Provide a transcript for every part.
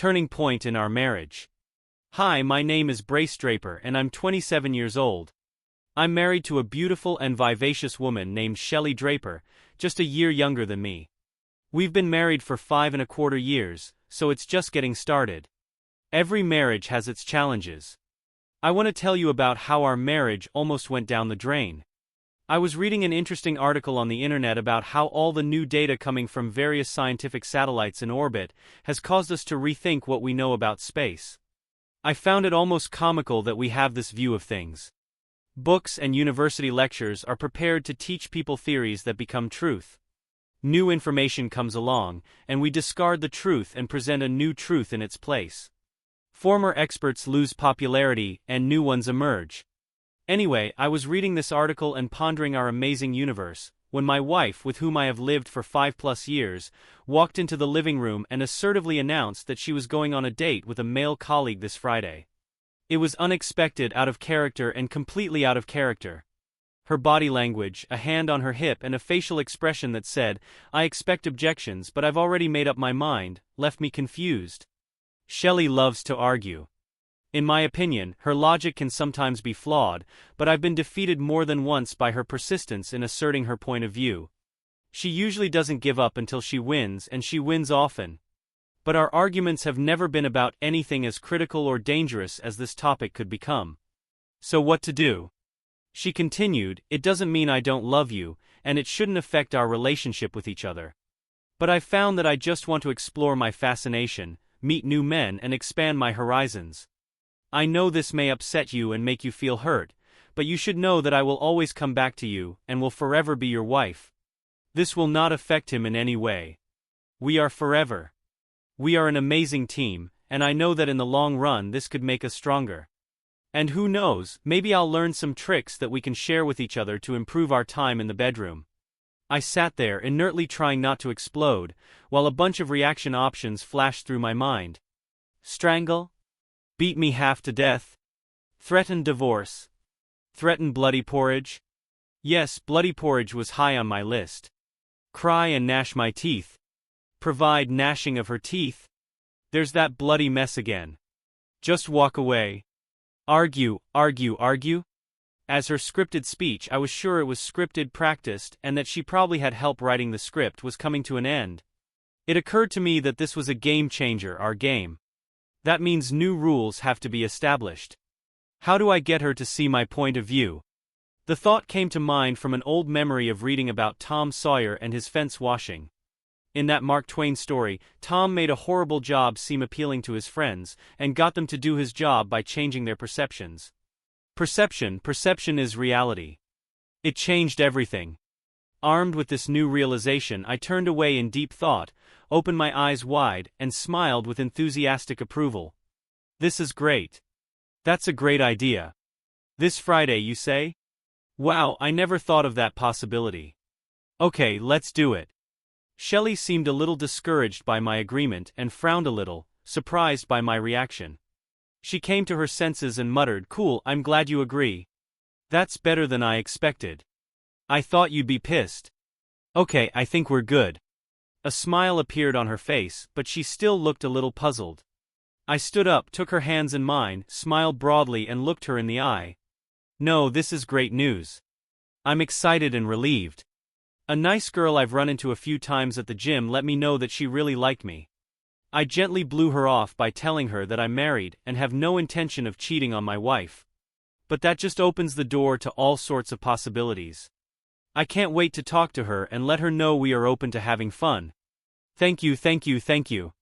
turning point in our marriage. Hi, my name is Brace Draper and I'm 27 years old. I'm married to a beautiful and vivacious woman named Shelley Draper, just a year younger than me. We've been married for 5.25 years, so it's just getting started. Every marriage has its challenges. I want to tell you about how our marriage almost went down the drain. I was reading an interesting article on the internet about how all the new data coming from various scientific satellites in orbit has caused us to rethink what we know about space. I found it almost comical that we have this view of things. Books and university lectures are prepared to teach people theories that become truth. New information comes along, and we discard the truth and present a new truth in its place. Former experts lose popularity, and new ones emerge. Anyway, I was reading this article and pondering our amazing universe, when my wife, with whom I have lived for 5+ years, walked into the living room and assertively announced that she was going on a date with a male colleague this Friday. It was unexpected, out of character, and completely out of character. Her body language, a hand on her hip and a facial expression that said, "I expect objections but I've already made up my mind," left me confused. Shelley loves to argue. In my opinion, her logic can sometimes be flawed, but I've been defeated more than once by her persistence in asserting her point of view. She usually doesn't give up until she wins, and she wins often. But our arguments have never been about anything as critical or dangerous as this topic could become. So what to do? She continued, "It doesn't mean I don't love you, and it shouldn't affect our relationship with each other. But I've found that I just want to explore my fascination, meet new men, and expand my horizons. I know this may upset you and make you feel hurt, but you should know that I will always come back to you, and will forever be your wife. This will not affect him in any way. We are forever. We are an amazing team, and I know that in the long run this could make us stronger. And who knows, maybe I'll learn some tricks that we can share with each other to improve our time in the bedroom." I sat there, inertly trying not to explode, while a bunch of reaction options flashed through my mind. Strangle? Beat me half to death? Threaten divorce? Threaten bloody porridge? Yes, bloody porridge was high on my list. Cry and gnash my teeth? Provide gnashing of her teeth? There's that bloody mess again. Just walk away? Argue, argue, argue? As her scripted speech, I was sure it was scripted, practiced, and that she probably had help writing the script, was coming to an end. It occurred to me that this was a game changer, our game. That means new rules have to be established. How do I get her to see my point of view? The thought came to mind from an old memory of reading about Tom Sawyer and his fence washing. In that Mark Twain story, Tom made a horrible job seem appealing to his friends, and got them to do his job by changing their perceptions. Perception is reality. It changed everything. Armed with this new realization, I turned away in deep thought, opened my eyes wide, and smiled with enthusiastic approval. This is great. That's a great idea. This Friday, you say? Wow, I never thought of that possibility. Okay, let's do it. Shelley seemed a little discouraged by my agreement and frowned a little, surprised by my reaction. She came to her senses and muttered, "Cool, I'm glad you agree. That's better than I expected. I thought you'd be pissed. Okay, I think we're good." A smile appeared on her face, but she still looked a little puzzled. I stood up, took her hands in mine, smiled broadly and looked her in the eye. "No, this is great news. I'm excited and relieved. A nice girl I've run into a few times at the gym let me know that she really liked me. I gently blew her off by telling her that I'm married and have no intention of cheating on my wife. But that just opens the door to all sorts of possibilities. I can't wait to talk to her and let her know we are open to having fun. Thank you, thank you, thank you."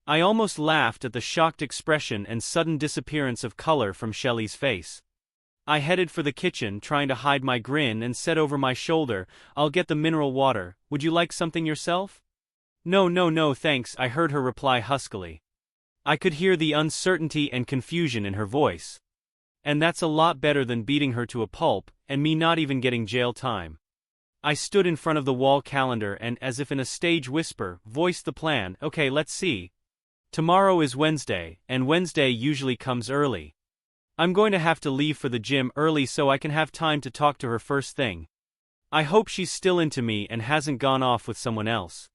I almost laughed at the shocked expression and sudden disappearance of color from Shelley's face. I headed for the kitchen, trying to hide my grin, and said over my shoulder, "I'll get the mineral water. Would you like something yourself?" "No, no, no, thanks," I heard her reply huskily. I could hear the uncertainty and confusion in her voice. And that's a lot better than beating her to a pulp, and me not even getting jail time. I stood in front of the wall calendar and, as if in a stage whisper, voiced the plan. "Okay, let's see. Tomorrow is Wednesday, and Wednesday usually comes early. I'm going to have to leave for the gym early so I can have time to talk to her first thing. I hope she's still into me and hasn't gone off with someone else.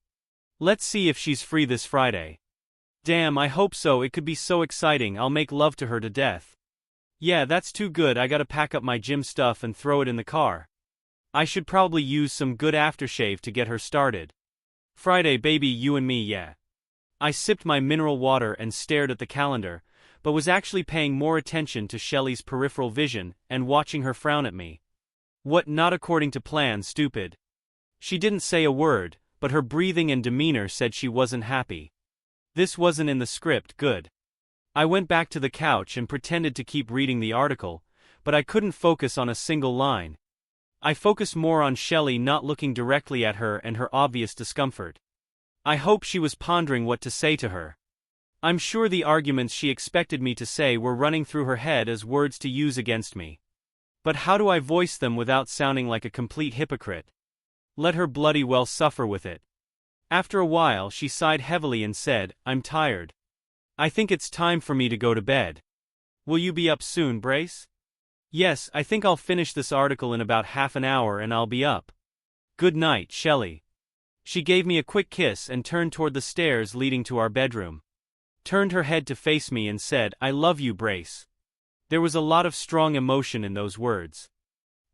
Let's see if she's free this Friday." Damn, I hope so, it could be so exciting, I'll make love to her to death. Yeah, that's too good, I gotta pack up my gym stuff and throw it in the car. I should probably use some good aftershave to get her started. Friday baby, you and me, yeah. I sipped my mineral water and stared at the calendar, but was actually paying more attention to Shelley's peripheral vision and watching her frown at me. What, not according to plan, stupid? She didn't say a word, but her breathing and demeanor said she wasn't happy. This wasn't in the script, good. I went back to the couch and pretended to keep reading the article, but I couldn't focus on a single line. I focused more on Shelley not looking directly at her and her obvious discomfort. I hope she was pondering what to say to her. I'm sure the arguments she expected me to say were running through her head as words to use against me. But how do I voice them without sounding like a complete hypocrite? Let her bloody well suffer with it. After a while she sighed heavily and said, I'm tired. I think it's time for me to go to bed. Will you be up soon, Brace? Yes, I think I'll finish this article in about half an hour and I'll be up. Good night, Shelley. She gave me a quick kiss and turned toward the stairs leading to our bedroom. Turned her head to face me and said, I love you, Brace. There was a lot of strong emotion in those words.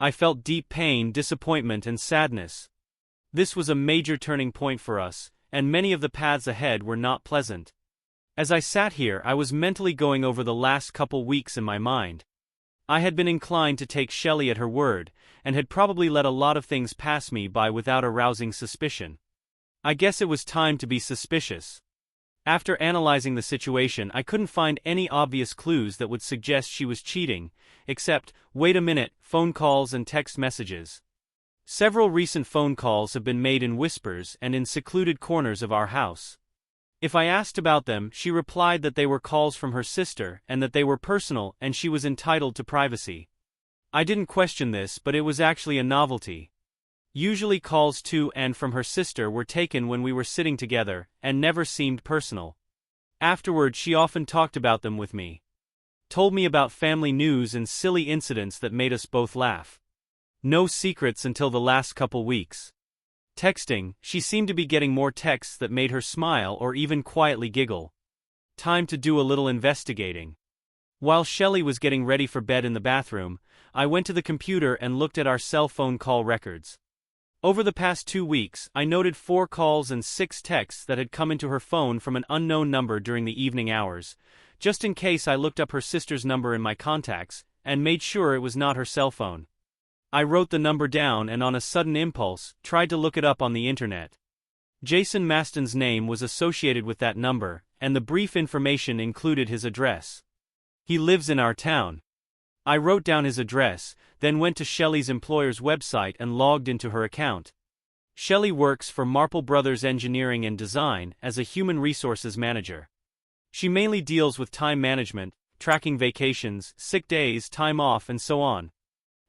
I felt deep pain, disappointment and sadness. This was a major turning point for us, and many of the paths ahead were not pleasant. As I sat here, I was mentally going over the last couple weeks in my mind. I had been inclined to take Shelley at her word, and had probably let a lot of things pass me by without arousing suspicion. I guess it was time to be suspicious. After analyzing the situation, I couldn't find any obvious clues that would suggest she was cheating, except, wait a minute, phone calls and text messages. Several recent phone calls have been made in whispers and in secluded corners of our house. If I asked about them, she replied that they were calls from her sister and that they were personal and she was entitled to privacy. I didn't question this, but it was actually a novelty. Usually calls to and from her sister were taken when we were sitting together, and never seemed personal. Afterward she often talked about them with me. Told me about family news and silly incidents that made us both laugh. No secrets until the last couple weeks. Texting, she seemed to be getting more texts that made her smile or even quietly giggle. Time to do a little investigating. While Shelley was getting ready for bed in the bathroom, I went to the computer and looked at our cell phone call records. Over the past 2 weeks, I noted 4 calls and 6 texts that had come into her phone from an unknown number during the evening hours, just in case I looked up her sister's number in my contacts, and made sure it was not her cell phone. I wrote the number down and on a sudden impulse, tried to look it up on the internet. Jason Maston's name was associated with that number, and the brief information included his address. He lives in our town. I wrote down his address, then went to Shelley's employer's website and logged into her account. Shelley works for Marple Brothers Engineering and Design as a human resources manager. She mainly deals with time management, tracking vacations, sick days, time off, and so on.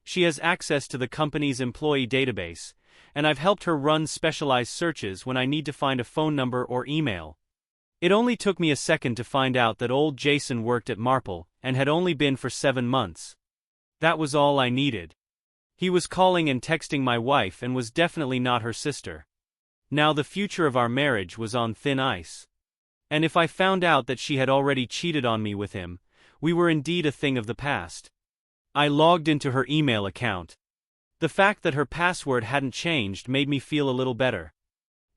She has access to the company's employee database, and I've helped her run specialized searches when I need to find a phone number or email. It only took me a second to find out that old Jason worked at Marple, and had only been for 7 months. That was all I needed. He was calling and texting my wife and was definitely not her sister. Now the future of our marriage was on thin ice. And if I found out that she had already cheated on me with him, we were indeed a thing of the past. I logged into her email account. The fact that her password hadn't changed made me feel a little better.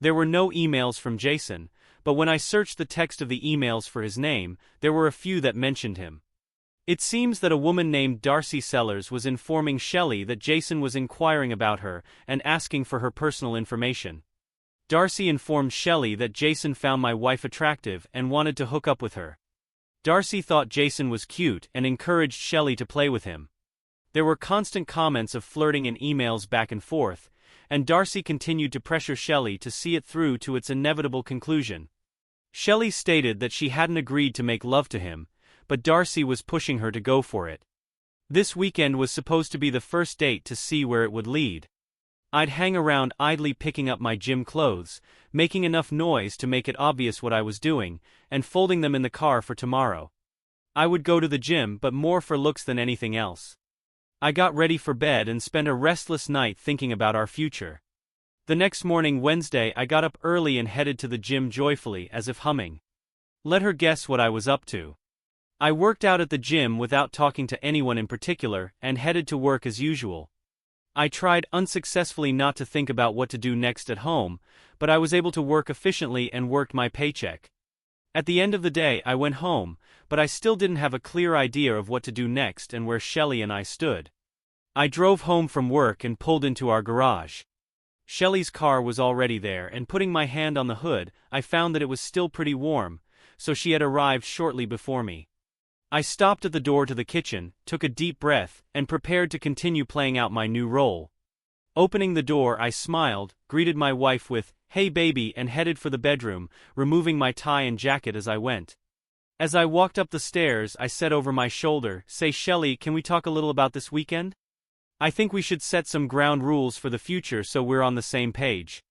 There were no emails from Jason, but when I searched the text of the emails for his name, there were a few that mentioned him. It seems that a woman named Darcy Sellers was informing Shelley that Jason was inquiring about her and asking for her personal information. Darcy informed Shelley that Jason found my wife attractive and wanted to hook up with her. Darcy thought Jason was cute and encouraged Shelley to play with him. There were constant comments of flirting and emails back and forth, and Darcy continued to pressure Shelley to see it through to its inevitable conclusion. Shelley stated that she hadn't agreed to make love to him, but Darcy was pushing her to go for it. This weekend was supposed to be the first date to see where it would lead. I'd hang around idly picking up my gym clothes, making enough noise to make it obvious what I was doing, and folding them in the car for tomorrow. I would go to the gym, but more for looks than anything else. I got ready for bed and spent a restless night thinking about our future. The next morning, Wednesday, I got up early and headed to the gym joyfully, as if humming. Let her guess what I was up to. I worked out at the gym without talking to anyone in particular and headed to work as usual. I tried unsuccessfully not to think about what to do next at home, but I was able to work efficiently and worked my paycheck. At the end of the day I went home, but I still didn't have a clear idea of what to do next and where Shelley and I stood. I drove home from work and pulled into our garage. Shelley's car was already there, and putting my hand on the hood, I found that it was still pretty warm, so she had arrived shortly before me. I stopped at the door to the kitchen, took a deep breath, and prepared to continue playing out my new role. Opening the door, I smiled, greeted my wife with, "Hey baby," and headed for the bedroom, removing my tie and jacket as I went. As I walked up the stairs, I said over my shoulder, "Say Shelley, can we talk a little about this weekend? I think we should set some ground rules for the future so we're on the same page."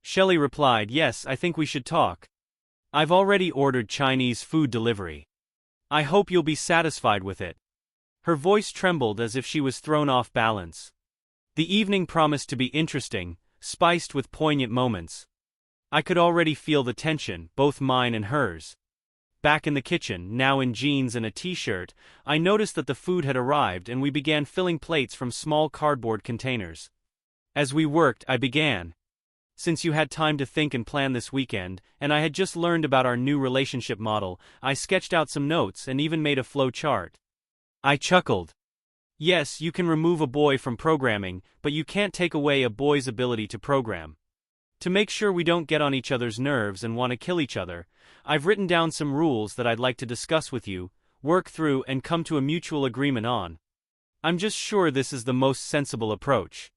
Shelley replied, "Yes, I think we should talk. I've already ordered Chinese food delivery. I hope you'll be satisfied with it." Her voice trembled as if she was thrown off balance. The evening promised to be interesting, spiced with poignant moments. I could already feel the tension, both mine and hers. Back in the kitchen, now in jeans and a t-shirt, I noticed that the food had arrived and we began filling plates from small cardboard containers. As we worked, I began. "Since you had time to think and plan this weekend, and I had just learned about our new relationship model, I sketched out some notes and even made a flow chart." I chuckled. "Yes, you can remove a boy from programming, but you can't take away a boy's ability to program. To make sure we don't get on each other's nerves and want to kill each other, I've written down some rules that I'd like to discuss with you, work through and come to a mutual agreement on. I'm just sure this is the most sensible approach.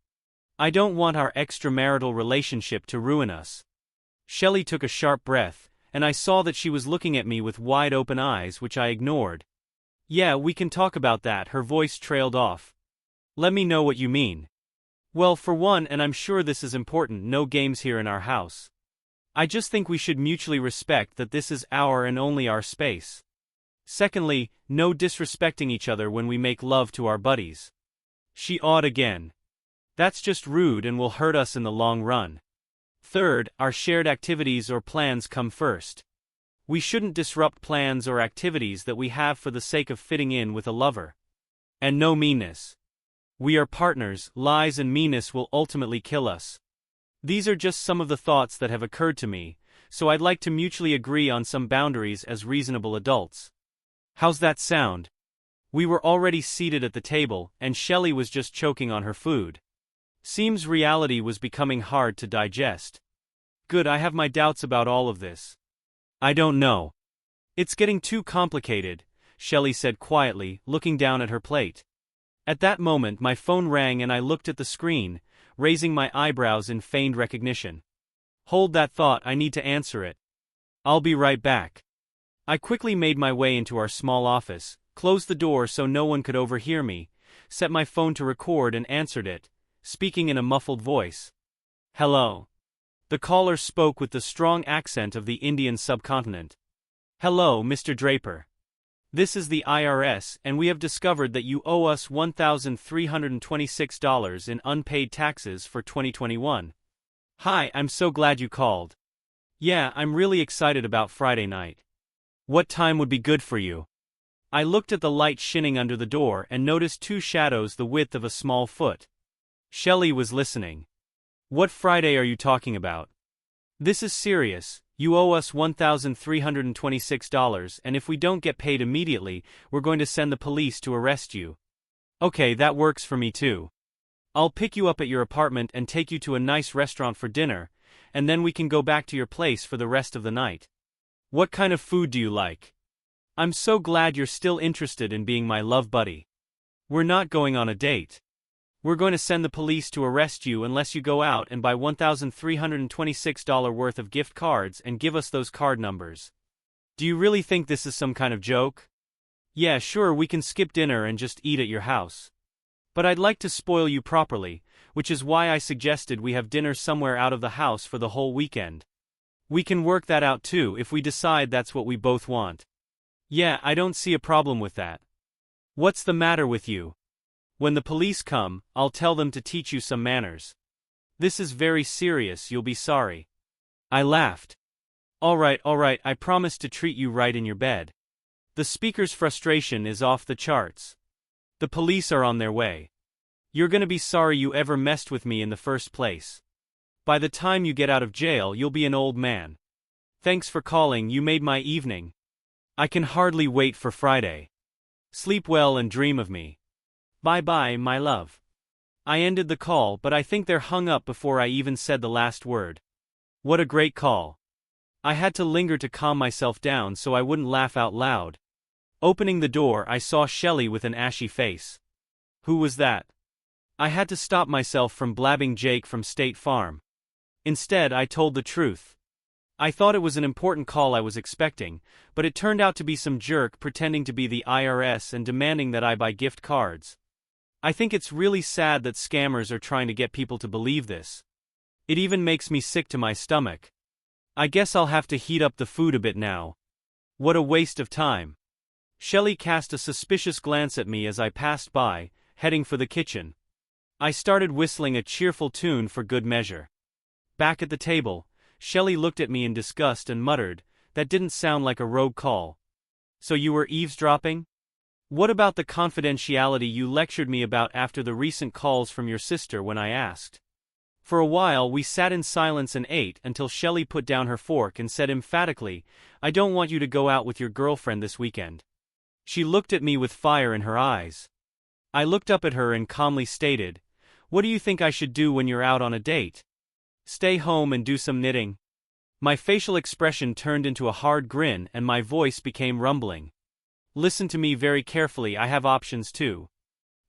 I don't want our extramarital relationship to ruin us." Shelley took a sharp breath, and I saw that she was looking at me with wide open eyes, which I ignored. "Yeah, we can talk about that," her voice trailed off. "Let me know what you mean." "Well, for one, and I'm sure this is important, no games here in our house. I just think we should mutually respect that this is our and only our space. Secondly, no disrespecting each other when we make love to our buddies." She awed again. "That's just rude and will hurt us in the long run. Third, our shared activities or plans come first. We shouldn't disrupt plans or activities that we have for the sake of fitting in with a lover. And no meanness. We are partners, lies and meanness will ultimately kill us. These are just some of the thoughts that have occurred to me, so I'd like to mutually agree on some boundaries as reasonable adults. How's that sound?" We were already seated at the table, and Shelley was just choking on her food. Seems reality was becoming hard to digest. "Good, I have my doubts about all of this. I don't know. It's getting too complicated," Shelley said quietly, looking down at her plate. At that moment my phone rang and I looked at the screen, raising my eyebrows in feigned recognition. "Hold that thought, I need to answer it. I'll be right back." I quickly made my way into our small office, closed the door so no one could overhear me, set my phone to record and answered it, speaking in a muffled voice. "Hello." The caller spoke with the strong accent of the Indian subcontinent. "Hello, Mr. Draper. This is the IRS, and we have discovered that you owe us $1,326 in unpaid taxes for 2021. Hi, I'm so glad you called. Yeah, I'm really excited about Friday night. What time would be good for you?" I looked at the light shining under the door and noticed two shadows the width of a small foot. Shelley was listening. "What Friday are you talking about?" "This is serious. You owe us $1,326, and if we don't get paid immediately, we're going to send the police to arrest you." "Okay, that works for me too. I'll pick you up at your apartment and take you to a nice restaurant for dinner, and then we can go back to your place for the rest of the night. What kind of food do you like? I'm so glad you're still interested in being my love buddy. We're not going on a date. We're going to send the police to arrest you unless you go out and buy $1,326 worth of gift cards and give us those card numbers. Do you really think this is some kind of joke?" "Yeah, sure, we can skip dinner and just eat at your house. But I'd like to spoil you properly, which is why I suggested we have dinner somewhere out of the house for the whole weekend. We can work that out too if we decide that's what we both want." "Yeah, I don't see a problem with that. What's the matter with you? When the police come, I'll tell them to teach you some manners. This is very serious, you'll be sorry." I laughed. Alright, I promise to treat you right in your bed. The speaker's frustration is off the charts. The police are on their way. You're gonna be sorry you ever messed with me in the first place. By the time you get out of jail, you'll be an old man. Thanks for calling, you made my evening. I can hardly wait for Friday. Sleep well and dream of me. Bye-bye, my love. I ended the call, but I think they're hung up before I even said the last word. What a great call. I had to linger to calm myself down so I wouldn't laugh out loud. Opening the door, I saw Shelley with an ashy face. Who was that? I had to stop myself from blabbing Jake from State Farm. Instead, I told the truth. I thought it was an important call I was expecting, but it turned out to be some jerk pretending to be the IRS and demanding that I buy gift cards. I think it's really sad that scammers are trying to get people to believe this. It even makes me sick to my stomach. I guess I'll have to heat up the food a bit now. What a waste of time. Shelley cast a suspicious glance at me as I passed by, heading for the kitchen. I started whistling a cheerful tune for good measure. Back at the table, Shelley looked at me in disgust and muttered, "That didn't sound like a rogue call. So you were eavesdropping? What about the confidentiality you lectured me about after the recent calls from your sister when I asked?" For a while we sat in silence and ate until Shelley put down her fork and said emphatically, "I don't want you to go out with your girlfriend this weekend." She looked at me with fire in her eyes. I looked up at her and calmly stated, "What do you think I should do when you're out on a date? Stay home and do some knitting?" My facial expression turned into a hard grin and my voice became rumbling. "Listen to me very carefully, I have options too.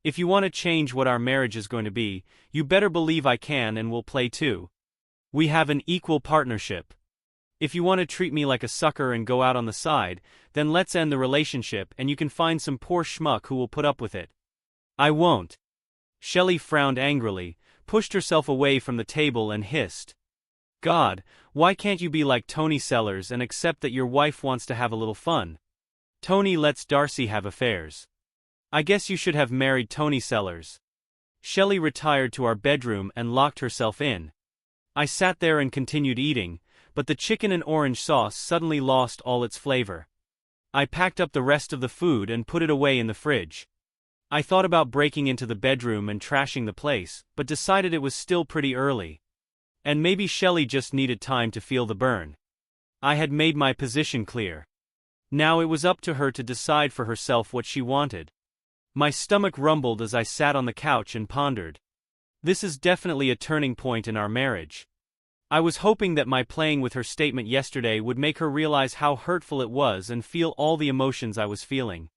If you want to change what our marriage is going to be, you better believe I can and will play too. We have an equal partnership. If you want to treat me like a sucker and go out on the side, then let's end the relationship and you can find some poor schmuck who will put up with it." "I won't." Shelley frowned angrily, pushed herself away from the table and hissed, "God, why can't you be like Tony Sellers and accept that your wife wants to have a little fun? Tony lets Darcy have affairs. I guess you should have married Tony Sellers." Shelley retired to our bedroom and locked herself in. I sat there and continued eating, but the chicken and orange sauce suddenly lost all its flavor. I packed up the rest of the food and put it away in the fridge. I thought about breaking into the bedroom and trashing the place, but decided it was still pretty early. And maybe Shelley just needed time to feel the burn. I had made my position clear. Now it was up to her to decide for herself what she wanted. My stomach rumbled as I sat on the couch and pondered. This is definitely a turning point in our marriage. I was hoping that my playing with her statement yesterday would make her realize how hurtful it was and feel all the emotions I was feeling.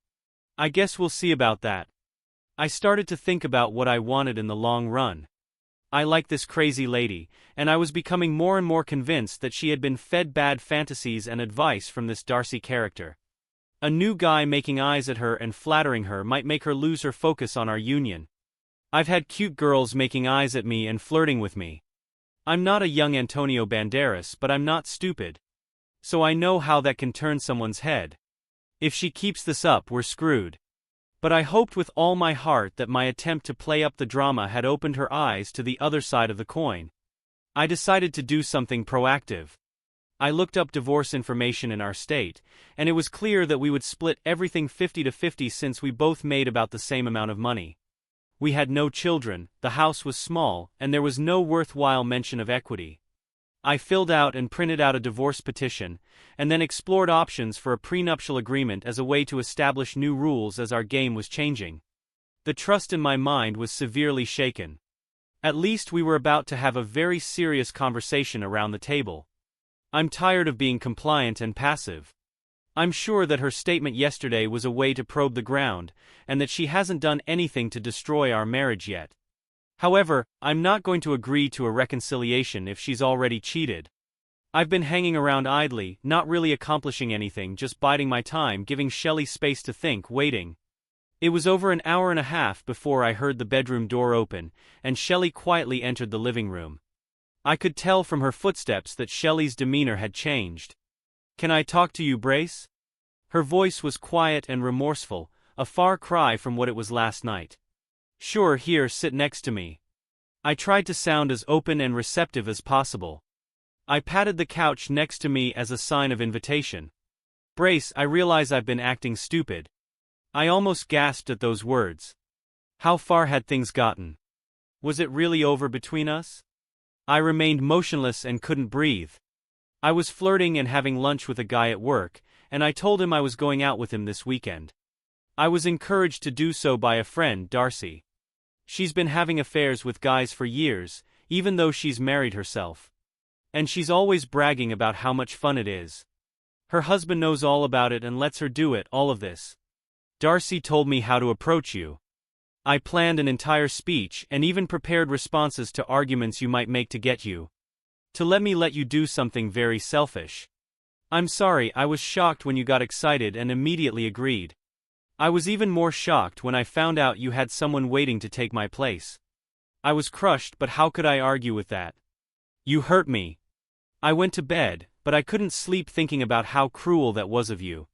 I guess we'll see about that. I started to think about what I wanted in the long run. I like this crazy lady, and I was becoming more and more convinced that she had been fed bad fantasies and advice from this Darcy character. A new guy making eyes at her and flattering her might make her lose her focus on our union. I've had cute girls making eyes at me and flirting with me. I'm not a young Antonio Banderas, but I'm not stupid. So I know how that can turn someone's head. If she keeps this up, we're screwed. But I hoped with all my heart that my attempt to play up the drama had opened her eyes to the other side of the coin. I decided to do something proactive. I looked up divorce information in our state, and it was clear that we would split everything 50-50 since we both made about the same amount of money. We had no children, the house was small, and there was no worthwhile mention of equity. I filled out and printed out a divorce petition, and then explored options for a prenuptial agreement as a way to establish new rules as our game was changing. The trust in my mind was severely shaken. At least we were about to have a very serious conversation around the table. I'm tired of being compliant and passive. I'm sure that her statement yesterday was a way to probe the ground, and that she hasn't done anything to destroy our marriage yet. However, I'm not going to agree to a reconciliation if she's already cheated. I've been hanging around idly, not really accomplishing anything, just biding my time, giving Shelley space to think, waiting. It was over an hour and a half before I heard the bedroom door open, and Shelley quietly entered the living room. I could tell from her footsteps that Shelley's demeanor had changed. "Can I talk to you, Brace?" Her voice was quiet and remorseful, a far cry from what it was last night. "Sure, here, sit next to me." I tried to sound as open and receptive as possible. I patted the couch next to me as a sign of invitation. Brace, I realize I've been acting stupid. I almost gasped at those words. How far had things gotten? Was it really over between us? I remained motionless and couldn't breathe. I was flirting and having lunch with a guy at work, and I told him I was going out with him this weekend. I was encouraged to do so by a friend, Darcy. She's been having affairs with guys for years, even though she's married herself. And she's always bragging about how much fun it is. Her husband knows all about it and lets her do it, all of this. Darcy told me how to approach you. I planned an entire speech and even prepared responses to arguments you might make to get you. To let you do something very selfish. I'm sorry, I was shocked when you got excited and immediately agreed. I was even more shocked when I found out you had someone waiting to take my place. I was crushed, but how could I argue with that? You hurt me. I went to bed, but I couldn't sleep thinking about how cruel that was of you.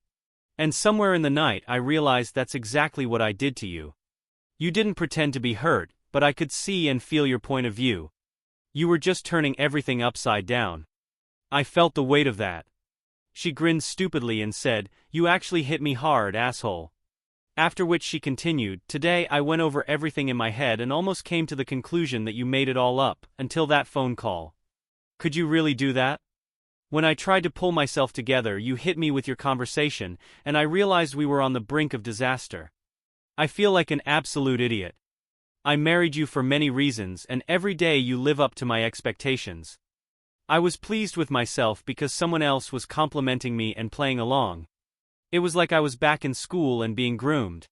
And somewhere in the night I realized that's exactly what I did to you. You didn't pretend to be hurt, but I could see and feel your point of view. You were just turning everything upside down. I felt the weight of that. She grinned stupidly and said, "You actually hit me hard, asshole." After which she continued, "Today I went over everything in my head and almost came to the conclusion that you made it all up, until that phone call. Could you really do that? When I tried to pull myself together, you hit me with your conversation, and I realized we were on the brink of disaster. I feel like an absolute idiot. I married you for many reasons, and every day you live up to my expectations. I was pleased with myself because someone else was complimenting me and playing along. It was like I was back in school and being groomed.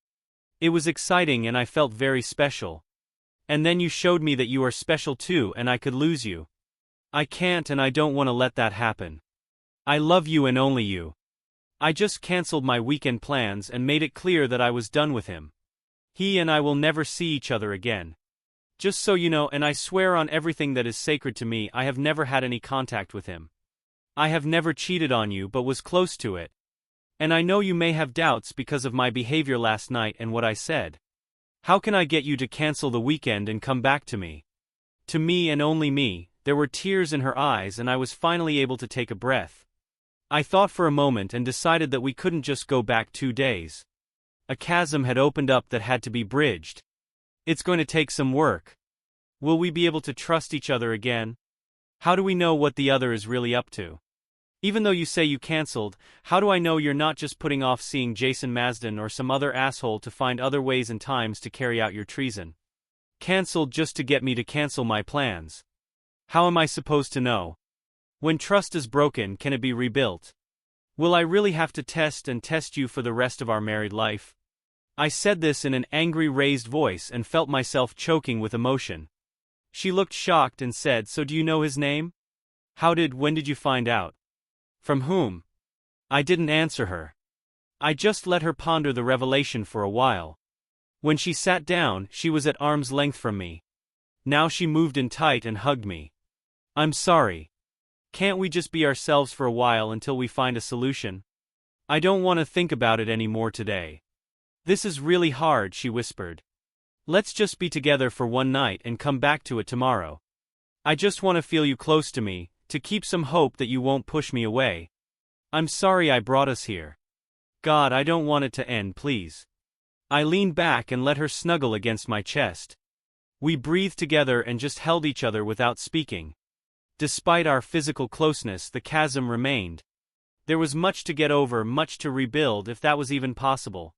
It was exciting and I felt very special. And then you showed me that you are special too, and I could lose you. I can't, and I don't want to let that happen. I love you and only you. I just canceled my weekend plans and made it clear that I was done with him. He and I will never see each other again. Just so you know, and I swear on everything that is sacred to me, I have never had any contact with him. I have never cheated on you, but was close to it. And I know you may have doubts because of my behavior last night and what I said. How can I get you to cancel the weekend and come back to me? To me and only me." There were tears in her eyes and I was finally able to take a breath. I thought for a moment and decided that we couldn't just go back 2 days. A chasm had opened up that had to be bridged. It's going to take some work. Will we be able to trust each other again? How do we know what the other is really up to? Even though you say you canceled, how do I know you're not just putting off seeing Jason Marsden or some other asshole to find other ways and times to carry out your treason? Canceled just to get me to cancel my plans. How am I supposed to know? When trust is broken, can it be rebuilt? Will I really have to test you for the rest of our married life? I said this in an angry, raised voice and felt myself choking with emotion. She looked shocked and said, "So do you know his name? When did you find out? From whom?" I didn't answer her. I just let her ponder the revelation for a while. When she sat down, she was at arm's length from me. Now she moved in tight and hugged me. "I'm sorry. Can't we just be ourselves for a while until we find a solution? I don't want to think about it anymore today. This is really hard," she whispered. "Let's just be together for one night and come back to it tomorrow. I just want to feel you close to me, to keep some hope that you won't push me away. I'm sorry I brought us here. God, I don't want it to end, please." I leaned back and let her snuggle against my chest. We breathed together and just held each other without speaking. Despite our physical closeness, the chasm remained. There was much to get over, much to rebuild, if that was even possible.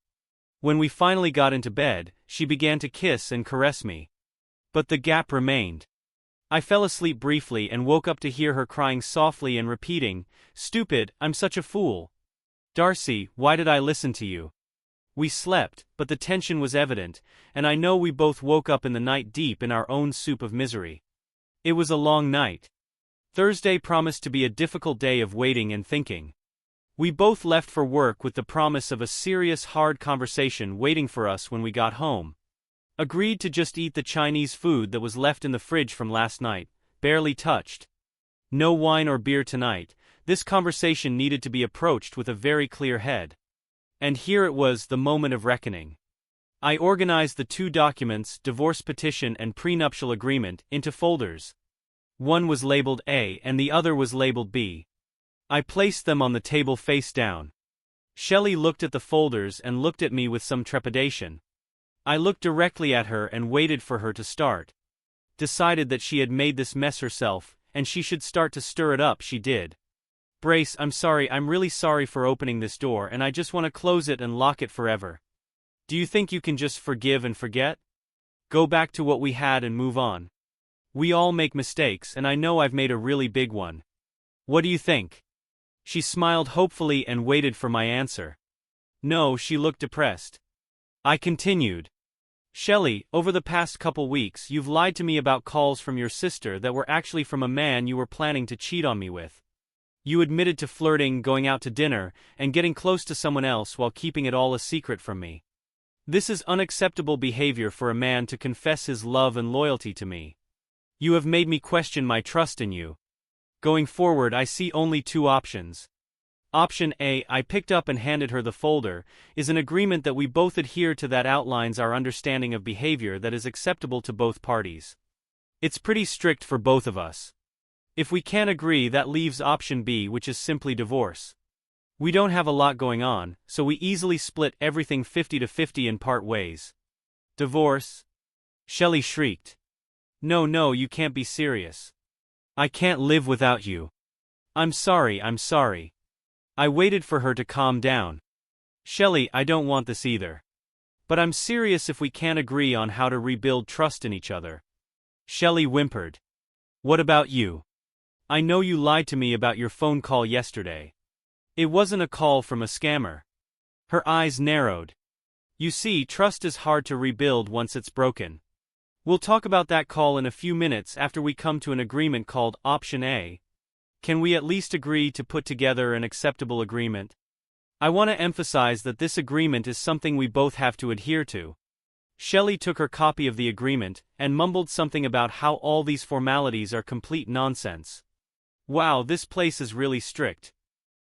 When we finally got into bed, she began to kiss and caress me. But the gap remained. I fell asleep briefly and woke up to hear her crying softly and repeating, "Stupid, I'm such a fool. Darcy, why did I listen to you?" We slept, but the tension was evident, and I know we both woke up in the night deep in our own soup of misery. It was a long night. Thursday promised to be a difficult day of waiting and thinking. We both left for work with the promise of a serious, hard conversation waiting for us when we got home. Agreed to just eat the Chinese food that was left in the fridge from last night, barely touched. No wine or beer tonight. This conversation needed to be approached with a very clear head. And here it was, the moment of reckoning. I organized the 2 documents, divorce petition and prenuptial agreement, into folders. One was labeled A and the other was labeled B. I placed them on the table face down. Shelley looked at the folders and looked at me with some trepidation. I looked directly at her and waited for her to start. Decided that she had made this mess herself, and she should start to stir it up. She did. Brace, I'm sorry, I'm really sorry for opening this door, and I just want to close it and lock it forever. Do you think you can just forgive and forget? Go back to what we had and move on. We all make mistakes, and I know I've made a really big one. What do you think? She smiled hopefully and waited for my answer. No, she looked depressed. I continued. Shelley, over the past couple weeks you've lied to me about calls from your sister that were actually from a man you were planning to cheat on me with. You admitted to flirting, going out to dinner, and getting close to someone else while keeping it all a secret from me. This is unacceptable behavior for a man to confess his love and loyalty to me. You have made me question my trust in you. Going forward, I see only two options. Option A, I picked up and handed her the folder, is an agreement that we both adhere to that outlines our understanding of behavior that is acceptable to both parties. It's pretty strict for both of us. If we can't agree, that leaves option B, which is simply divorce. We don't have a lot going on, so we easily split everything 50-50 and part ways. Divorce? Shelley shrieked. No, you can't be serious. I can't live without you. I'm sorry. I waited for her to calm down. Shelley, I don't want this either. But I'm serious if we can't agree on how to rebuild trust in each other. Shelley whimpered. What about you? I know you lied to me about your phone call yesterday. It wasn't a call from a scammer. Her eyes narrowed. You see, trust is hard to rebuild once it's broken. We'll talk about that call in a few minutes after we come to an agreement called Option A. Can we at least agree to put together an acceptable agreement? I want to emphasize that this agreement is something we both have to adhere to. Shelley took her copy of the agreement and mumbled something about how all these formalities are complete nonsense. Wow, this place is really strict.